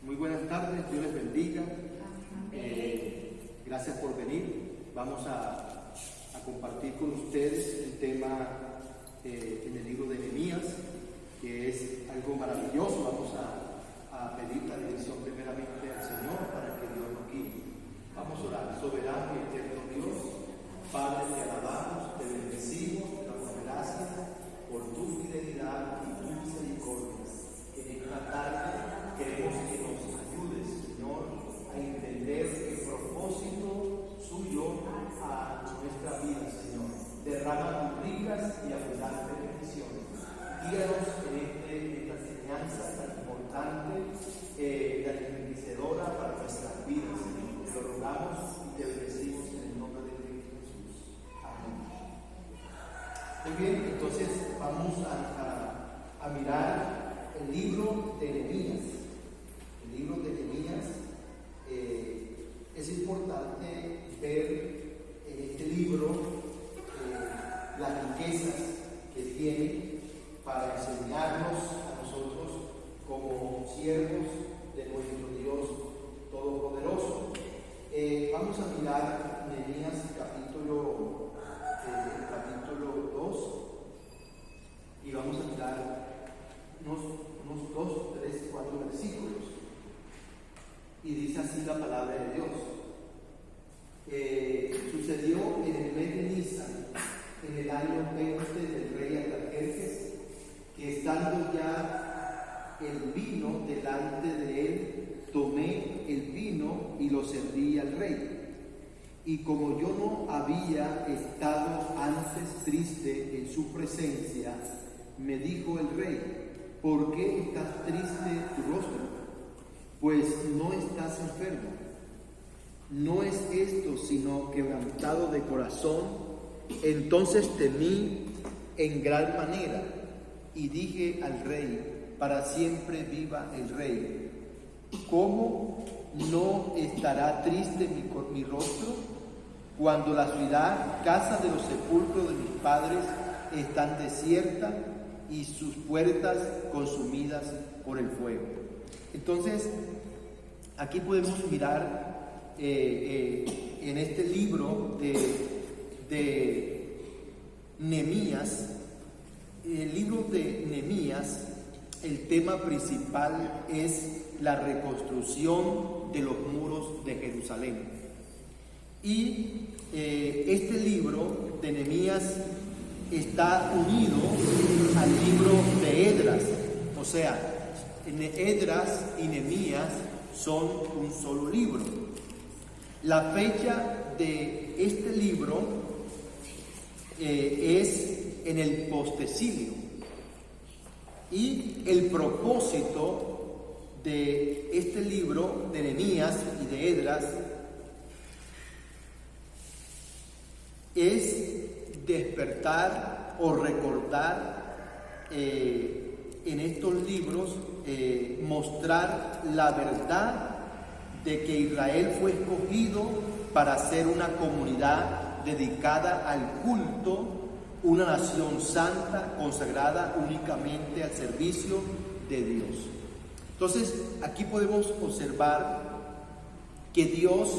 Muy buenas tardes, Dios les bendiga. Gracias por venir. Vamos a compartir con ustedes el tema en el libro de Nehemías, que es algo maravilloso. Vamos a pedir la dirección primeramente al Señor para que Dios nos guíe. Vamos a orar. Soberano y eterno Dios, Padre, te alabamos, te bendecimos, te damos gracias por tu fidelidad y tu misericordia. En esta tarde queremos que nos ayudes, Señor, a entender el propósito suyo a nuestra vida, Señor. Derrama tus ricas y abundantes bendiciones. Guíanos en esta enseñanza tan importante, tan enriquecedora para nuestras vidas, Señor. Te lo rogamos y te bendecimos en el nombre de Cristo Jesús. Amén. Muy bien, entonces vamos a mirar el libro de Nehemías. El libro de Nehemías, es importante ver en este libro las riquezas que tiene para enseñarnos a nosotros como siervos de nuestro Dios Todopoderoso. Vamos a mirar Nehemías capítulo 2 y vamos a mirar unos 2, 3, 4 versículos. Y dice así la palabra de Dios. Sucedió en el mes de Nisan, en el año 20 del rey Artajerjes, que estando ya el vino delante de él, tomé el vino y lo serví al rey. Y como yo no había estado antes triste en su presencia, me dijo el rey: ¿por qué estás triste tu rostro? Pues no estás enfermo. No es esto sino quebrantado de corazón. Entonces temí en gran manera y dije al rey: para siempre viva el rey. ¿Cómo no estará triste mi rostro cuando la ciudad, casa de los sepulcros de mis padres, están desiertas y sus puertas consumidas por el fuego? Entonces, aquí podemos mirar en este libro de Nehemías. El libro de Nehemías, el tema principal es la reconstrucción de los muros de Jerusalén. Y este libro de Nehemías está unido al libro de Esdras. O sea, Esdras y Nehemías son un solo libro. La fecha de este libro es en el postexilio. Y el propósito de este libro de Nehemías y de Esdras es despertar o recordar en estos libros, mostrar la verdad de que Israel fue escogido para ser una comunidad dedicada al culto, una nación santa, consagrada únicamente al servicio de Dios. Entonces, aquí podemos observar que Dios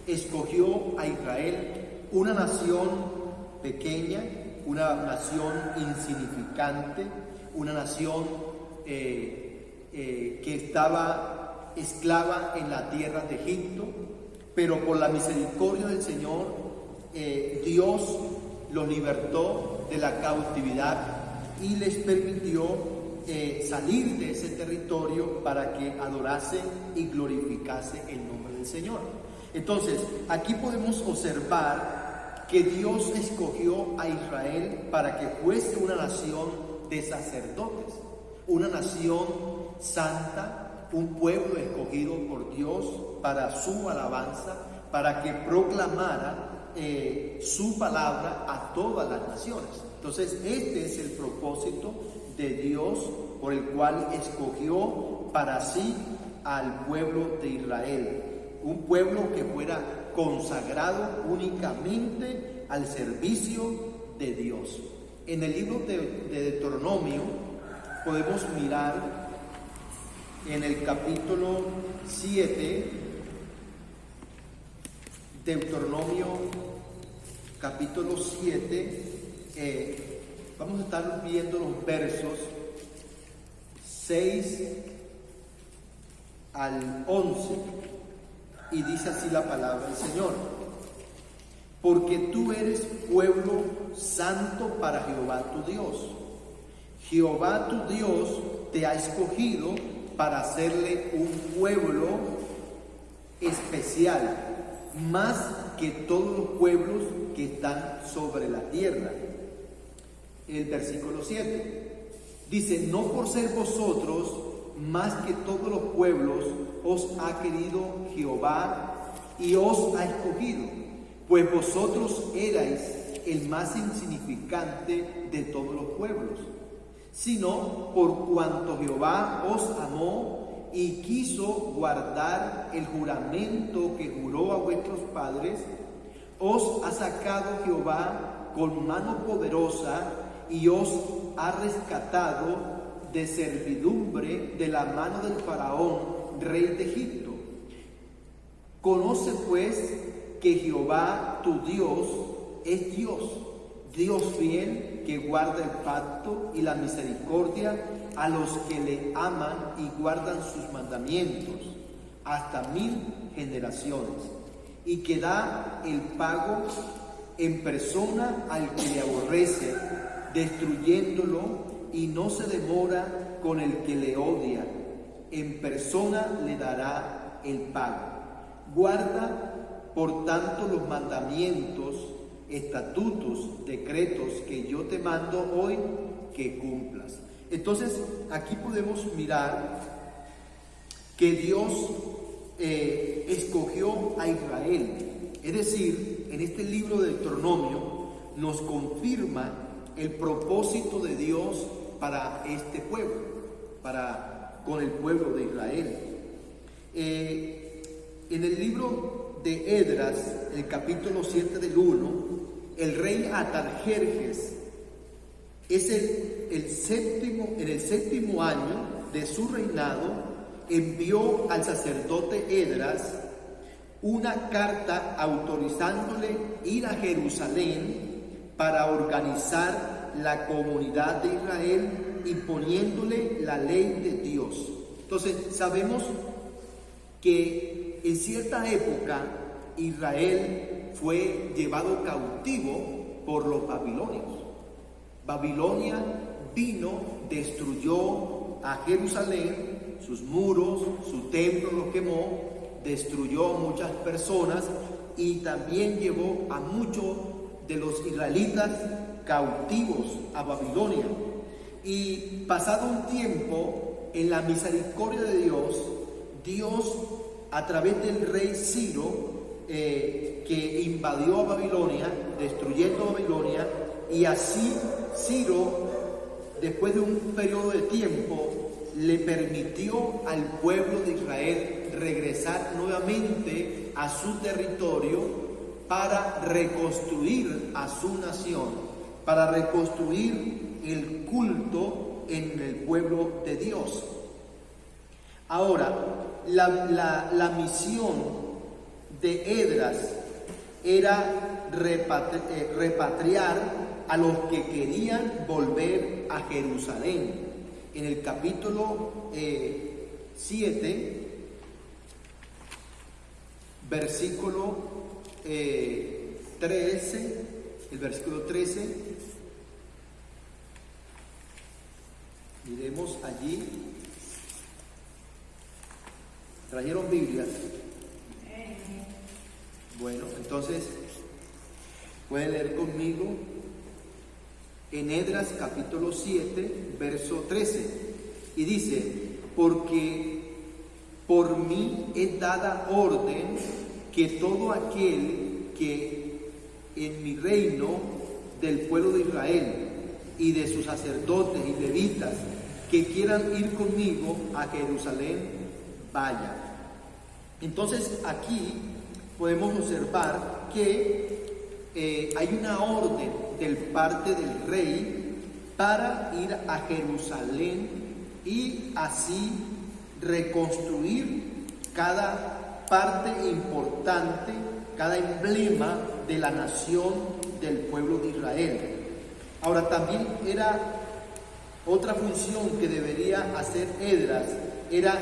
escogió a Israel, una nación pequeña, una nación insignificante, una nación que estaba esclava en la tierra de Egipto, pero por la misericordia del Señor, Dios los libertó de la cautividad y les permitió salir de ese territorio para que adorase y glorificase el nombre del Señor. Entonces, aquí podemos observar que Dios escogió a Israel para que fuese una nación de sacerdotes, una nación santa, un pueblo escogido por Dios para su alabanza, para que proclamara su palabra a todas las naciones. Entonces, este es el propósito de Dios por el cual escogió para sí al pueblo de Israel, un pueblo que fuera consagrado únicamente al servicio de Dios. En el libro de Deuteronomio podemos mirar en el capítulo 7, Deuteronomio capítulo 7, vamos a estar viendo los versos 6 al 11, y dice así la palabra del Señor: porque tú eres pueblo santo para Jehová tu Dios. Jehová tu Dios te ha escogido para hacerle un pueblo especial, más que todos los pueblos que están sobre la tierra. El versículo 7 dice: no por ser vosotros más que todos los pueblos os ha querido Jehová y os ha escogido, pues vosotros erais el más insignificante de todos los pueblos, sino por cuanto Jehová os amó y quiso guardar el juramento que juró a vuestros padres, os ha sacado Jehová con mano poderosa y os ha rescatado de servidumbre de la mano del faraón, rey de Egipto. Conoce pues que Jehová tu Dios es Dios, Dios fiel, que guarda el pacto y la misericordia a los que le aman y guardan sus mandamientos hasta 1000 generaciones, y que da el pago en persona al que le aborrece, destruyéndolo, y no se demora con el que le odia, en persona le dará el pago. Guarda, por tanto, los mandamientos, estatutos, decretos que yo te mando hoy, que cumplas. Entonces, aquí podemos mirar que Dios escogió a Israel. Es decir, en este libro de Deuteronomio nos confirma el propósito de Dios para este pueblo, con el pueblo de Israel. En el libro de Esdras, el capítulo 7 del 1, el rey Atarjerjes es en el séptimo año de su reinado, envió al sacerdote Esdras una carta autorizándole ir a Jerusalén para organizar la comunidad de Israel y poniéndole la ley de Dios. Entonces sabemos que en cierta época Israel fue llevado cautivo por los babilonios. Babilonia vino, destruyó a Jerusalén, sus muros, su templo lo quemó, destruyó a muchas personas y también llevó a muchos de los israelitas cautivos a Babilonia. Y pasado un tiempo, en la misericordia de Dios, Dios a través del rey Ciro, que invadió a Babilonia, destruyendo a Babilonia, y así Ciro, después de un periodo de tiempo, le permitió al pueblo de Israel regresar nuevamente a su territorio para reconstruir a su nación, para reconstruir el culto en el pueblo de Dios. Ahora, la misión de Esdras era repatriar a los que querían volver a Jerusalén. En el capítulo 7, versículo 13, el versículo 13, miremos allí. ¿Trajeron Biblias? Bueno, entonces pueden leer conmigo en Esdras capítulo 7, verso 13, y dice: porque por mí es dada orden que todo aquel que en mi reino del pueblo de Israel y de sus sacerdotes y levitas que quieran ir conmigo a Jerusalén, vaya. Entonces aquí podemos observar que hay una orden del parte del rey para ir a Jerusalén y así reconstruir cada parte importante, cada emblema de la nación del pueblo de Israel. Ahora también era otra función que debería hacer Esdras, era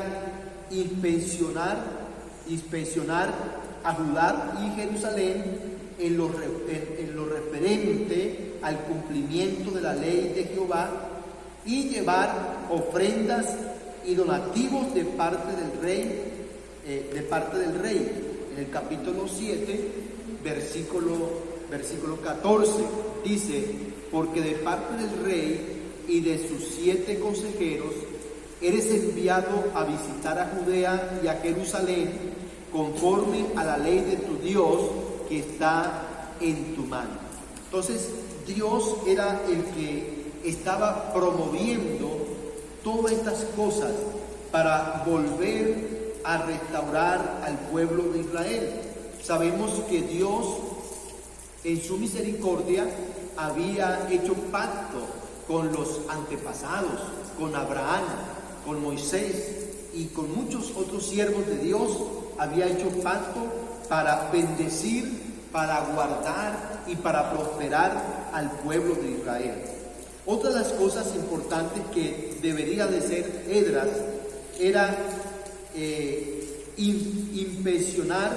inspeccionar a Judá y Jerusalén en lo referente al cumplimiento de la ley de Jehová y llevar ofrendas y donativos de parte del rey. En el capítulo 7, versículo 14, dice: porque de parte del rey y de sus 7 consejeros eres enviado a visitar a Judea y a Jerusalén conforme a la ley de tu Dios que está en tu mano. Entonces, Dios era el que estaba promoviendo todas estas cosas para volver a restaurar al pueblo de Israel. Sabemos que Dios, en su misericordia, había hecho pacto con los antepasados, con Abraham, con Moisés y con muchos otros siervos de Dios. Había hecho pacto para bendecir, para guardar y para prosperar al pueblo de Israel. Otra de las cosas importantes que debería de ser Esdras era inspeccionar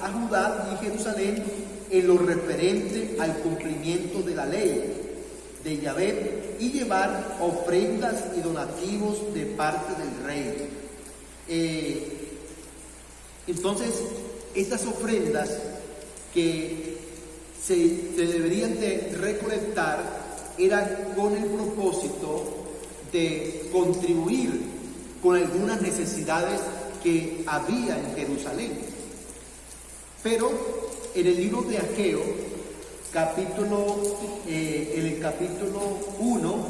a Judá y Jerusalén en lo referente al cumplimiento de la ley de Yahvé y llevar ofrendas y donativos de parte del rey. Entonces, estas ofrendas que se deberían de recolectar eran con el propósito de contribuir con algunas necesidades que había en Jerusalén. Pero en el libro de Ageo, en el capítulo 1,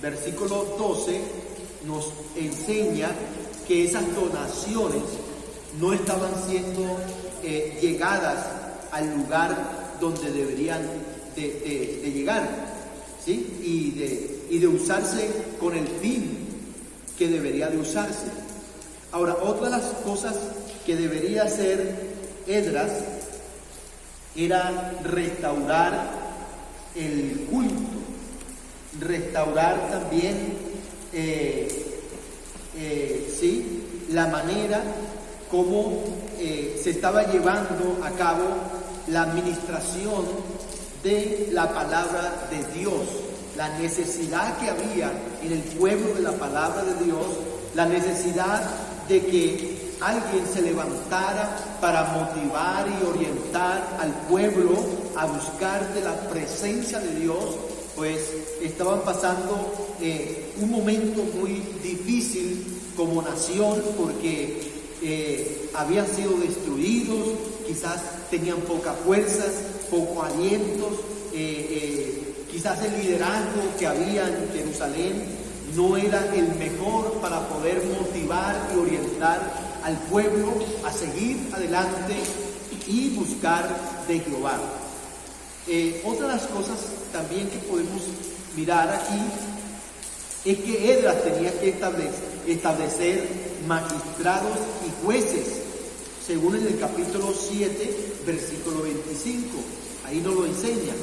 versículo 12, nos enseña que esas donaciones no estaban siendo llegadas al lugar donde deberían de llegar, ¿sí? Y de usarse con el fin que debería de usarse. Ahora, otra de las cosas que debería hacer Esdras era restaurar el culto, restaurar también la manera como se estaba llevando a cabo la administración de la palabra de Dios, la necesidad que había en el pueblo de la palabra de Dios, la necesidad de que alguien se levantara para motivar y orientar al pueblo a buscar de la presencia de Dios. Pues estaban pasando un momento muy difícil como nación, porque habían sido destruidos, quizás tenían pocas fuerzas, pocos alientos, quizás el liderazgo que había en Jerusalén no era el mejor para poder motivar y orientar al pueblo a seguir adelante y buscar de Jehová. Otra de las cosas también que podemos mirar aquí es que Esdras tenía que establecer magistrados y jueces, según en el capítulo 7, versículo 25. Ahí nos lo enseña.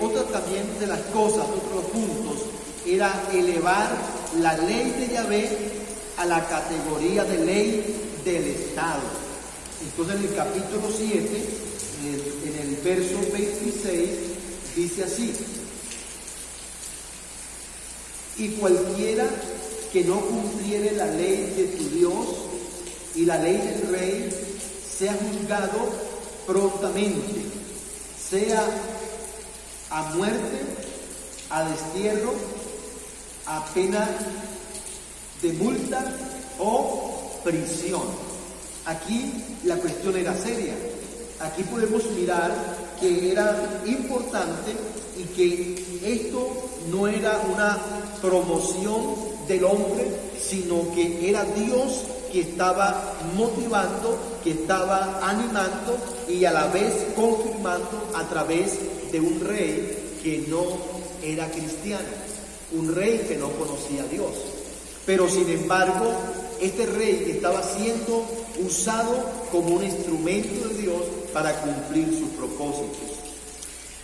Otra también de las cosas, otros puntos, era elevar la ley de Yahvé a la categoría de ley del Estado. Entonces en el capítulo 7, en el verso 26, dice así: y cualquiera que no cumpliere la ley de tu Dios y la ley del rey, sea juzgado prontamente, sea a muerte, a destierro, a pena de multa o prisión. Aquí la cuestión era seria. Aquí podemos mirar que era importante y que esto no era una promoción del hombre, sino que era Dios que estaba motivando, que estaba animando y a la vez confirmando a través de un rey que no era cristiano, un rey que no conocía a Dios. Pero sin embargo, este rey estaba siendo usado como un instrumento de Dios para cumplir sus propósitos.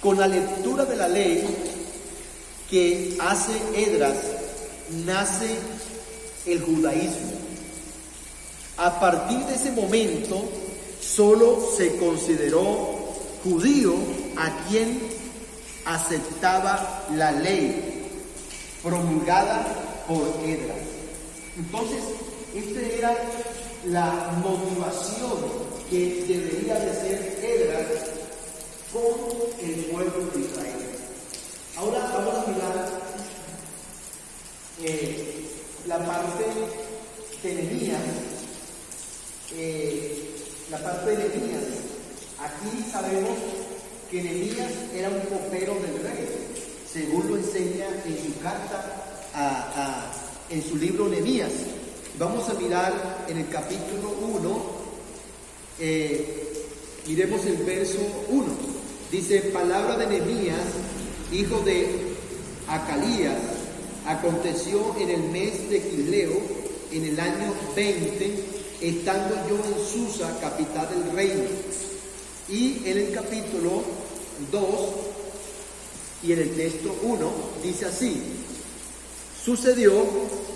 Con la lectura de la ley que hace Esdras, nace el judaísmo. A partir de ese momento, solo se consideró judío a quien aceptaba la ley promulgada por Esdras. Entonces, esta era la motivación que debería de ser Esdras con el pueblo de Israel. Ahora vamos a mirar la parte de Nehemías. Aquí sabemos que Nehemías era un copero del rey, según lo enseña en su carta, en su libro Nehemías. Vamos a mirar en el capítulo 1, miremos el verso 1. Dice: palabra de Nehemías, hijo de Acalías, aconteció en el mes de Quisleo, en el año 20, estando yo en Susa, capital del reino. Y en el capítulo 2 y en el texto 1 dice así: sucedió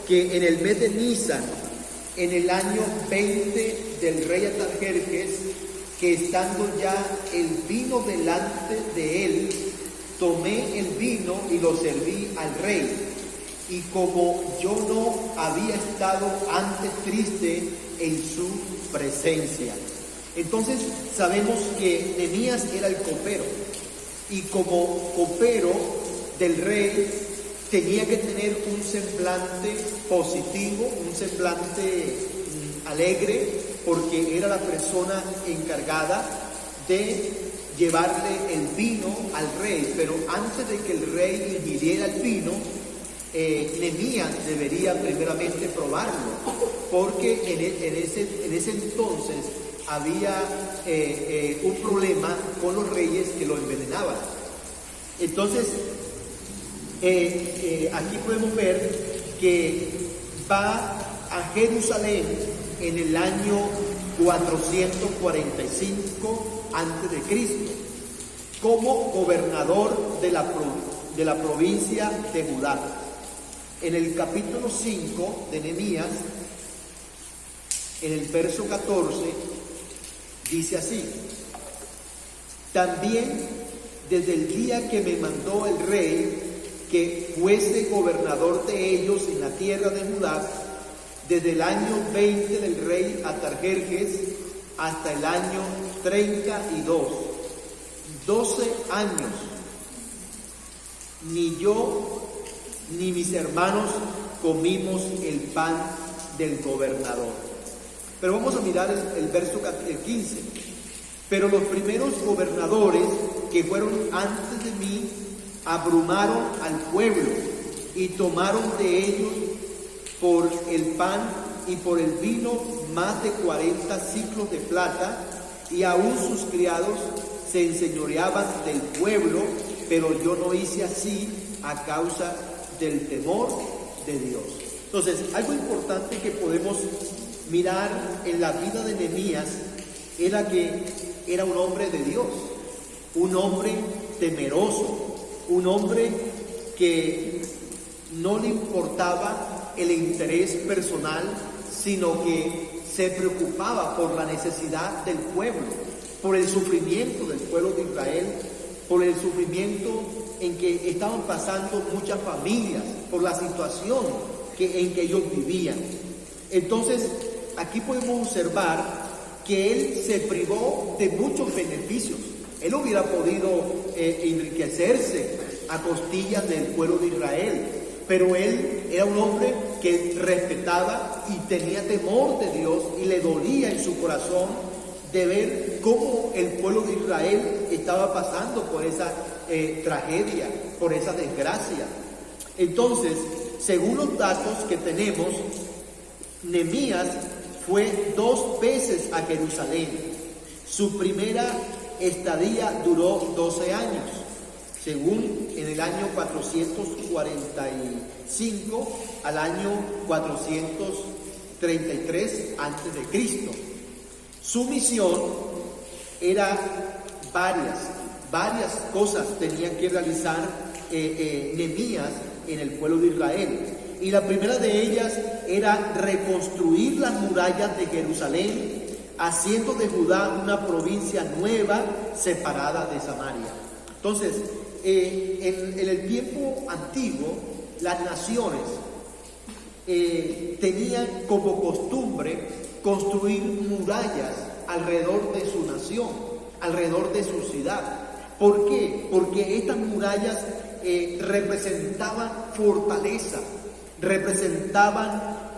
que en el mes de Nisan, en el año 20 del rey Artajerjes, que estando ya el vino delante de él, tomé el vino y lo serví al rey. Y como yo no había estado antes triste en su presencia. Entonces sabemos que Nehemías era el copero, y como copero del rey tenía que tener un semblante positivo, un semblante alegre, porque era la persona encargada de llevarle el vino al rey. Pero antes de que el rey ingiriera el vino, Nehemías debería primeramente probarlo, porque en ese entonces había un problema con los reyes que lo envenenaban. Entonces, aquí podemos ver que va a Jerusalén en el año 445 a.C. como gobernador de la provincia de Judá. En el capítulo 5 de Nehemías, en el verso 14, dice así: también desde el día que me mandó el rey que fuese gobernador de ellos en la tierra de Judá, desde el año 20 del rey Artajerjes hasta el año 32, 12 años, ni yo ni mis hermanos comimos el pan del gobernador. Pero vamos a mirar el verso 15. Pero los primeros gobernadores que fueron antes de mí abrumaron al pueblo y tomaron de ellos por el pan y por el vino más de 40 ciclos de plata, y aún sus criados se enseñoreaban del pueblo, pero yo no hice así a causa del temor de Dios. Entonces, algo importante que podemos mirar en la vida de Nehemías era que era un hombre de Dios, un hombre temeroso, un hombre que no le importaba el interés personal, sino que se preocupaba por la necesidad del pueblo, por el sufrimiento del pueblo de Israel, por el sufrimiento en que estaban pasando muchas familias, por la situación en que ellos vivían. Entonces, aquí podemos observar que él se privó de muchos beneficios. Él hubiera podido enriquecerse a costillas del pueblo de Israel, pero él era un hombre que respetaba y tenía temor de Dios, y le dolía en su corazón de ver cómo el pueblo de Israel estaba pasando por esa tragedia, por esa desgracia. Entonces, según los datos que tenemos, Nehemías fue 2 veces a Jerusalén. Su primera estadía duró 12 años. según en el año 445 al año 433 antes de Cristo. Su misión era varias cosas tenían que realizar Nehemías en el pueblo de Israel. Y la primera de ellas era reconstruir las murallas de Jerusalén, haciendo de Judá una provincia nueva separada de Samaria. Entonces, en el tiempo antiguo, las naciones tenían como costumbre construir murallas alrededor de su nación, alrededor de su ciudad. ¿Por qué? Porque estas murallas representaban fortaleza, representaban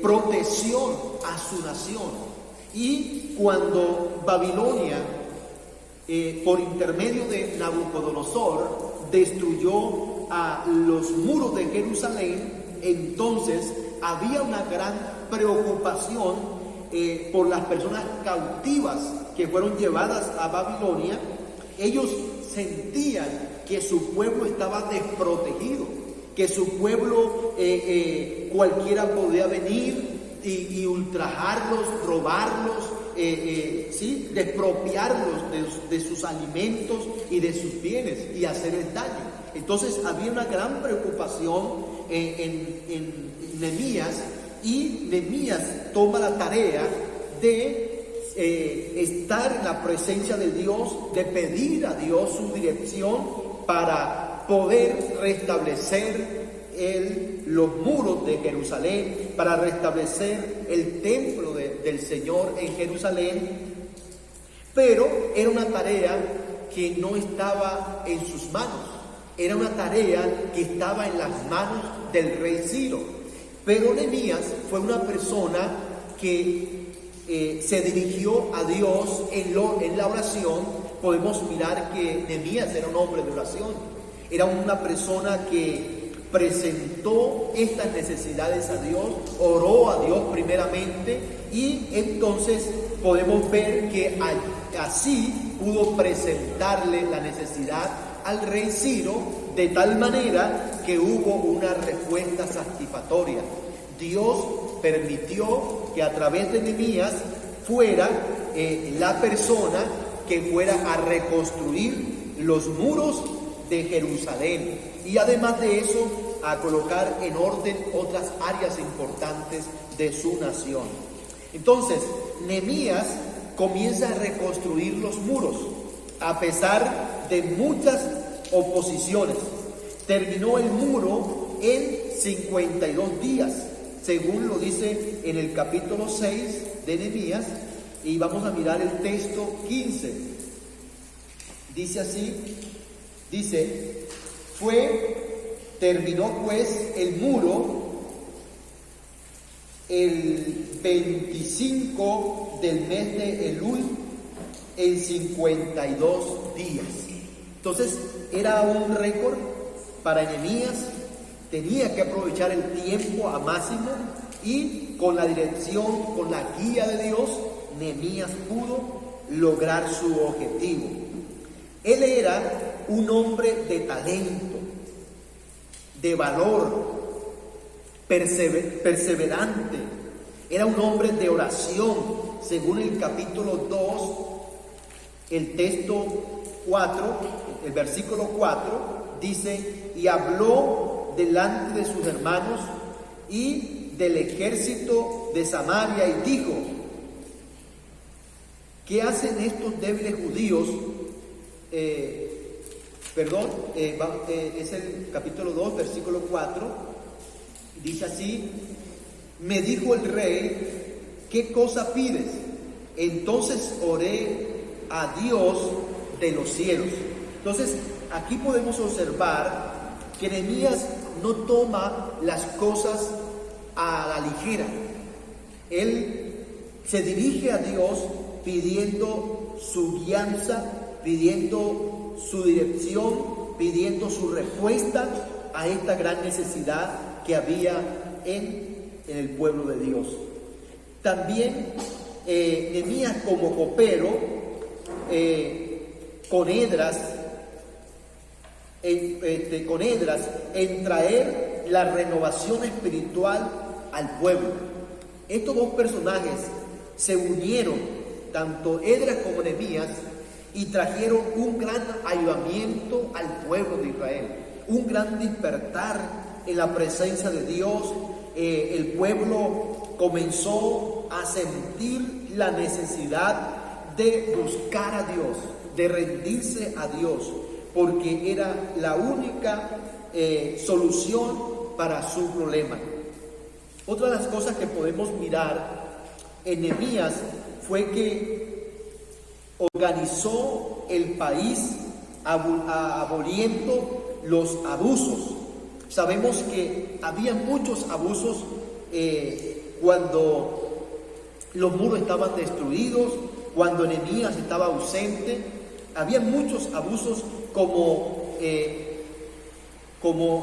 protección a su nación. Y cuando Babilonia, por intermedio de Nabucodonosor, destruyó a los muros de Jerusalén, entonces había una gran preocupación por las personas cautivas que fueron llevadas a Babilonia. Ellos sentían que su pueblo estaba desprotegido, que su pueblo cualquiera podía venir y ultrajarlos, robarlos, ¿sí? Expropiarlos de sus alimentos y de sus bienes y hacerles daño. Entonces había una gran preocupación en Nehemías, y Nehemías toma la tarea de estar en la presencia de Dios, de pedir a Dios su dirección para poder restablecer los muros de Jerusalén, para restablecer el templo del Señor en Jerusalén. Pero era una tarea que no estaba en sus manos, era una tarea que estaba en las manos del rey Ciro. Pero Nehemías fue una persona que se dirigió a Dios en la oración. Podemos mirar que Nehemías era un hombre de oración, era una persona que presentó estas necesidades a Dios, oró a Dios primeramente, y entonces podemos ver que así pudo presentarle la necesidad al rey Ciro, de tal manera que hubo una respuesta satisfactoria. Dios permitió que a través de Nehemías fuera la persona que fuera a reconstruir los muros de Jerusalén, y además de eso a colocar en orden otras áreas importantes de su nación. Entonces Nehemías comienza a reconstruir los muros a pesar de muchas oposiciones. Terminó el muro en 52 días, según lo dice en el capítulo 6 de Nehemías, y vamos a mirar el texto 15. Dice así, terminó pues el muro el 25 del mes de Elul en 52 días. Entonces era un récord para Nehemías. Tenía que aprovechar el tiempo a máximo, y con la dirección, con la guía de Dios, Nehemías pudo lograr su objetivo. Él era un hombre de talento, de valor, perseverante. Era un hombre de oración. Según el capítulo 2, el texto 4, el versículo 4, dice: y habló delante de sus hermanos y del ejército de Samaria, y dijo: ¿qué hacen estos débiles judíos? Es el capítulo 2, versículo 4, dice así: me dijo el rey, ¿qué cosa pides? Entonces oré a Dios de los cielos. Entonces aquí podemos observar que Nehemías no toma las cosas a la ligera. Él se dirige a Dios pidiendo su guianza, pidiendo su dirección, pidiendo su respuesta a esta gran necesidad que había en el pueblo de Dios. También Nehemías, como copero, con Esdras, con Esdras en traer la renovación espiritual al pueblo. Estos dos personajes se unieron, tanto Esdras como Nehemías, y trajeron un gran avivamiento al pueblo de Israel, un gran despertar en la presencia de Dios. El pueblo comenzó a sentir la necesidad de buscar a Dios, de rendirse a Dios, porque era la única solución para su problema. Otra de las cosas que podemos mirar en Nehemías fue que organizó el país aboliendo los abusos. Sabemos que había muchos abusos cuando los muros estaban destruidos, cuando Nehemías estaba ausente. Había muchos abusos como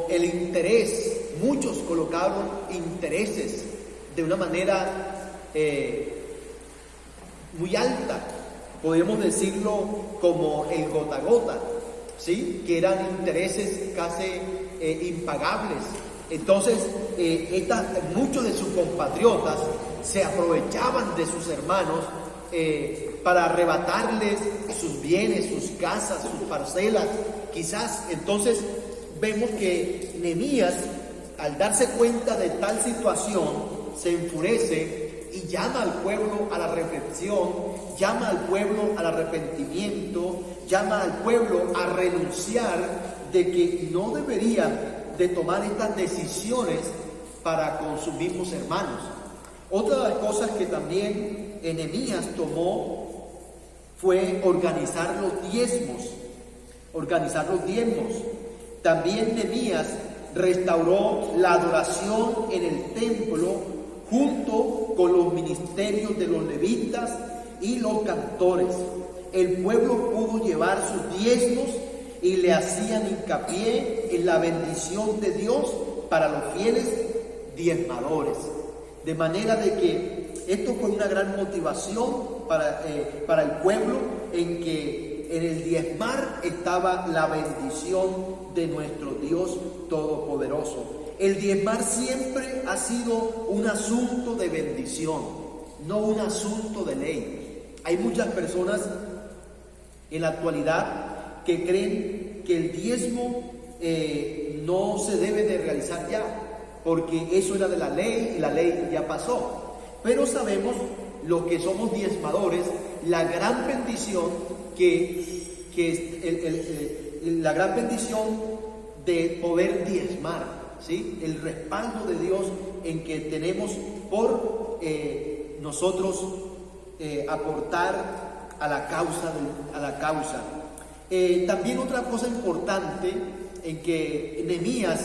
el interés. Muchos colocaron intereses de una manera muy alta. Podemos decirlo como el gota a gota, ¿sí? Que eran intereses casi impagables. Entonces, muchos de sus compatriotas se aprovechaban de sus hermanos para arrebatarles sus bienes, sus casas, sus parcelas, quizás. Entonces, vemos que Nehemías, al darse cuenta de tal situación, se enfurece y llama al pueblo a la reflexión, llama al pueblo al arrepentimiento, llama al pueblo a renunciar de que no deberían de tomar estas decisiones para con sus mismos hermanos. Otra de las cosas que también Nehemías tomó fue organizar los diezmos. También Nehemías restauró la adoración en el templo junto con los ministerios de los levitas y los cantores. El pueblo pudo llevar sus diezmos y le hacían hincapié en la bendición de Dios para los fieles diezmadores. De manera de que esto fue una gran motivación para el pueblo, en que en el diezmar estaba la bendición de nuestro Dios Todopoderoso. El diezmar siempre ha sido un asunto de bendición, no un asunto de ley. Hay muchas personas en la actualidad que creen que el diezmo no se debe de realizar ya, porque eso era de la ley y la ley ya pasó. Pero sabemos, los que somos diezmadores, la gran bendición la gran bendición de poder diezmar, ¿sí? El respaldo de Dios en que tenemos por nosotros aportar a la causa. También otra cosa importante en que Nehemías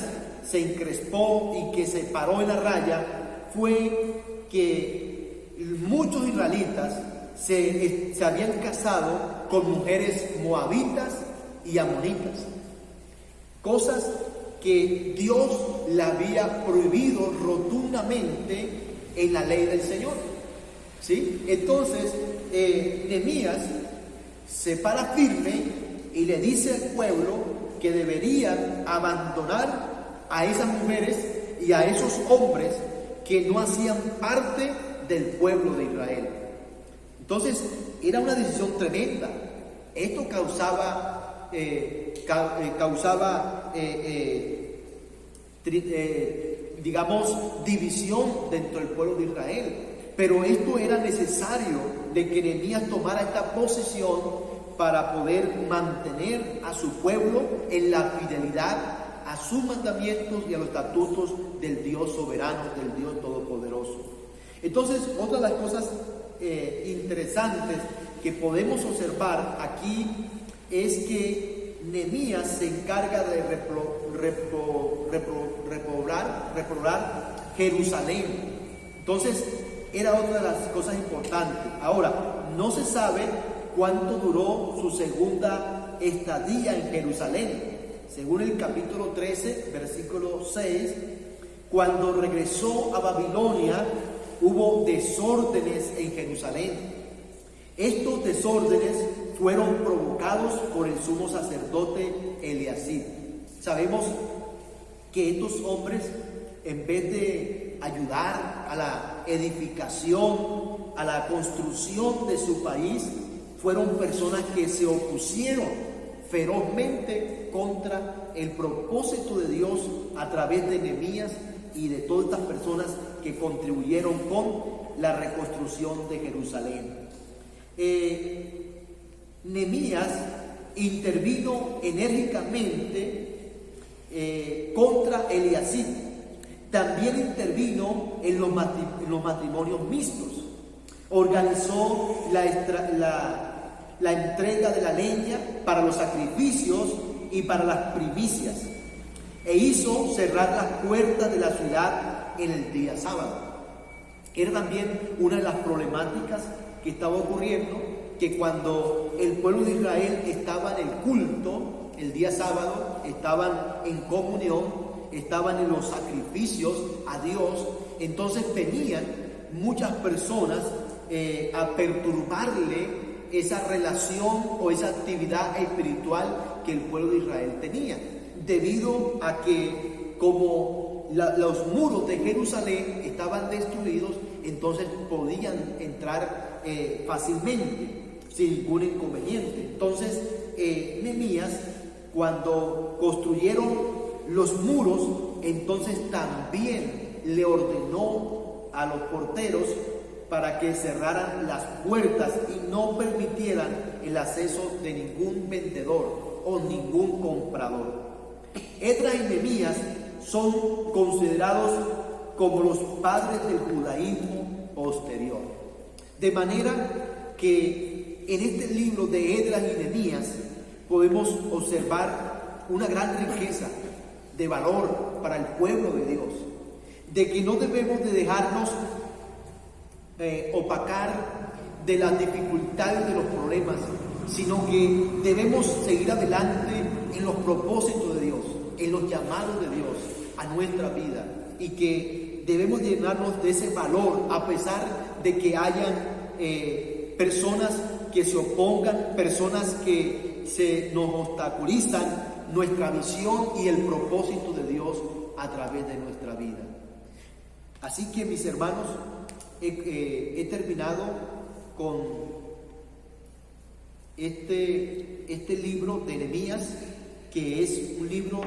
se encrespó y que se paró en la raya fue que muchos israelitas se habían casado con mujeres moabitas y amonitas, cosas que Dios le había prohibido rotundamente en la ley del Señor, ¿sí? Entonces Nehemías se para firme y le dice al pueblo que deberían abandonar a esas mujeres y a esos hombres que no hacían parte del pueblo de Israel. Entonces era una decisión tremenda. Esto causaba división dentro del pueblo de Israel. Pero esto era necesario de que Nehemías tomara esta posición para poder mantener a su pueblo en la fidelidad a sus mandamientos y a los estatutos del Dios soberano, del Dios todopoderoso. Entonces, otra de las cosas interesantes que podemos observar aquí es que Nehemías se encarga de repoblar Jerusalén. Entonces, era otra de las cosas importantes. Ahora, no se sabe cuánto duró su segunda estadía en Jerusalén. Según el capítulo 13, versículo 6, cuando regresó a Babilonia, hubo desórdenes en Jerusalén. Estos desórdenes fueron provocados por el sumo sacerdote Eliasib. Sabemos que estos hombres, en vez de ayudar a la edificación, a la construcción de su país, fueron personas que se opusieron ferozmente contra el propósito de Dios a través de Nehemías y de todas estas personas que contribuyeron con la reconstrucción de Jerusalén. Nehemías intervino enérgicamente contra Eliasib. También intervino en los matrimonios mixtos. Organizó la entrega de la leña para los sacrificios y para las primicias, e hizo cerrar las puertas de la ciudad en el día sábado. Era también una de las problemáticas que estaba ocurriendo, que cuando el pueblo de Israel estaba en el culto, el día sábado, estaban en comunión, estaban en los sacrificios a Dios, entonces venían muchas personas a perturbarle esa relación o esa actividad espiritual que el pueblo de Israel tenía, debido a que como los muros de Jerusalén estaban destruidos, entonces podían entrar fácilmente, sin ningún inconveniente. Entonces, Nehemías, cuando construyeron los muros, entonces también le ordenó a los porteros para que cerraran las puertas y no permitieran el acceso de ningún vendedor o ningún comprador. Esdras y Nehemías son considerados como los padres del judaísmo posterior. De manera que en este libro de Esdras y Nehemías podemos observar una gran riqueza de valor para el pueblo de Dios, de que no debemos de dejarnos opacar de las dificultades, de los problemas, sino que debemos seguir adelante en los propósitos de Dios, en los llamados de Dios a nuestra vida, y que debemos llenarnos de ese valor a pesar de que hayan personas que se opongan, personas que nos obstaculizan nuestra visión y el propósito de Dios a través de nuestra vida. Así que, mis hermanos, he terminado con este libro de Nehemías, que es un libro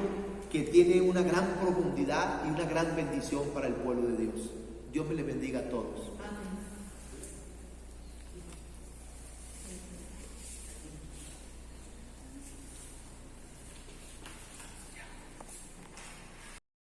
que tiene una gran profundidad y una gran bendición para el pueblo de Dios. Dios me le bendiga a todos.